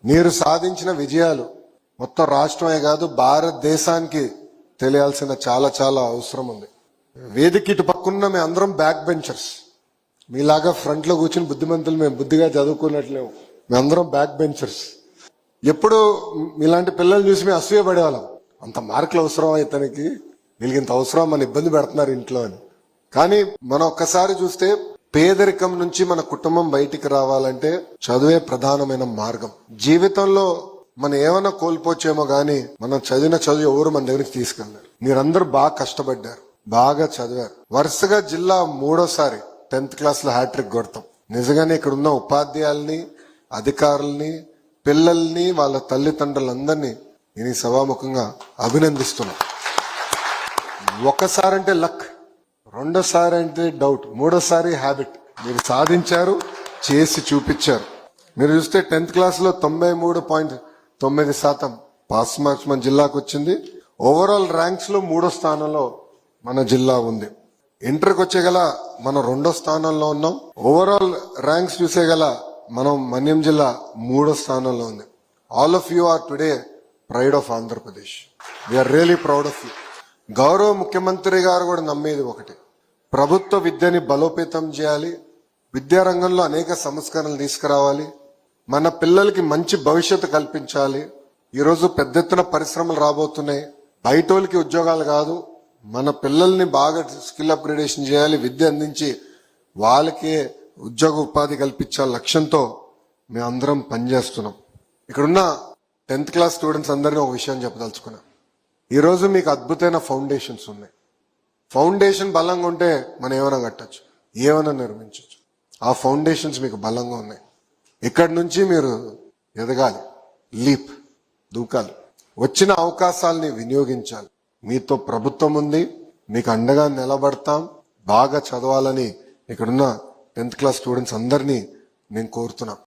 మీరు సాధించిన విజయాలు మొత్తం రాష్ట్రమే కాదు భారతదేశానికి తెలియాల్సిన చాలా చాలా అవసరం ఉంది. వేదిక ఇటు పక్కన్న మేము అందరం బ్యాక్ బెంచర్స్. మీలాగా ఫ్రంట్ లో కూర్చుని బుద్ధిమంతులు మేము బుద్ధిగా చదువుకున్నట్లేము. మేమందరం బ్యాక్ బెంచర్స్. ఎప్పుడు ఇలాంటి పిల్లలు చూసి మేము అసూయ పడేవాళ్ళం. అంత మార్కులు అవసరం ఇతనికి, వీళ్ళకి ఇంత అవసరం, మన ఇబ్బంది పెడుతున్నారు ఇంట్లో అని. కానీ మనం ఒక్కసారి చూస్తే పేదరికం నుంచి మన కుటుంబం బయటికి రావాలంటే చదువే ప్రధానమైన మార్గం. జీవితంలో మనం ఏమైనా కోల్పోవచ్చేమో గానీ మనం చదివిన చదువు ఎవరు మన దగ్గరికి తీసుకెళ్లారు. మీరందరూ బాగా కష్టపడ్డారు, బాగా చదివారు. వరుసగా జిల్లా 3వ సారి 10th క్లాస్ లో హ్యాట్రిక్ కొడతాం. నిజంగానే ఇక్కడ ఉన్న ఉపాధ్యాయుల్ని, అధికారుల్ని, పిల్లల్ని, వాళ్ళ తల్లిదండ్రులందరినీ నేను సభాముఖంగా అభినందిస్తున్నా. ఒకసారి అంటే లక్, 2వ సారి అంటే డౌట్, 3వ సారి హ్యాబిట్. మీరు సాధించారు, చేసి చూపించారు. మీరు చూస్తే 10th క్లాస్ లో 93.9% పాస్ మార్క్స్ మన జిల్లాకు వచ్చింది. ఓవరాల్ ర్యాంక్స్ లో 3వ స్థానంలో మన జిల్లా ఉంది. ఇంటర్కి వచ్చేగల మనం 2వ స్థానంలో ఉన్నాం. ఓవరాల్ ర్యాంక్స్ చూసేగల మనం మన్యం జిల్లా 3వ స్థానంలో ఉంది. All of you are today pride of Andhra Pradesh. We are really proud of you. గౌరవ ముఖ్యమంత్రి గారు కూడా నమ్మేది ఒకటి, ప్రభుత్వ విద్యని బలోపేతం చేయాలి, విద్యారంగంలో అనేక సంస్కరణలు తీసుకురావాలి, మన పిల్లలకి మంచి భవిష్యత్తు కల్పించాలి. ఈరోజు పెద్ద ఎత్తున పరిశ్రమలు రాబోతున్నాయి. బయటోళ్ళకి ఉద్యోగాలు కాదు, మన పిల్లల్ని బాగా స్కిల్ అప్గ్రేడేషన్ చేయాలి, విద్య అందించి వాళ్ళకే ఉద్యోగ ఉపాధి కల్పించాలి లక్ష్యంతో మేమందరం పనిచేస్తున్నాం. ఇక్కడున్న 10th క్లాస్ స్టూడెంట్స్ అందరినీ ఒక విషయం చెప్పదలుచుకున్నాం. ఈరోజు మీకు అద్భుతమైన ఫౌండేషన్స్ ఉన్నాయి. ఫౌండేషన్ బలంగా ఉంటే మనం ఏమైనా కట్టచ్చు, ఏమైనా నిర్మించవచ్చు. ఆ ఫౌండేషన్స్ మీకు బలంగా ఉన్నాయి. ఇక్కడి నుంచి మీరు ఎదగాలి, లీప్ దూకాలి, వచ్చిన అవకాశాలని వినియోగించాలి. మీతో ప్రభుత్వం ఉంది, మీకు అండగా నిలబడతాం. బాగా చదవాలని ఇక్కడున్న 10th క్లాస్ స్టూడెంట్స్ అందరినీ నేను కోరుతున్నా.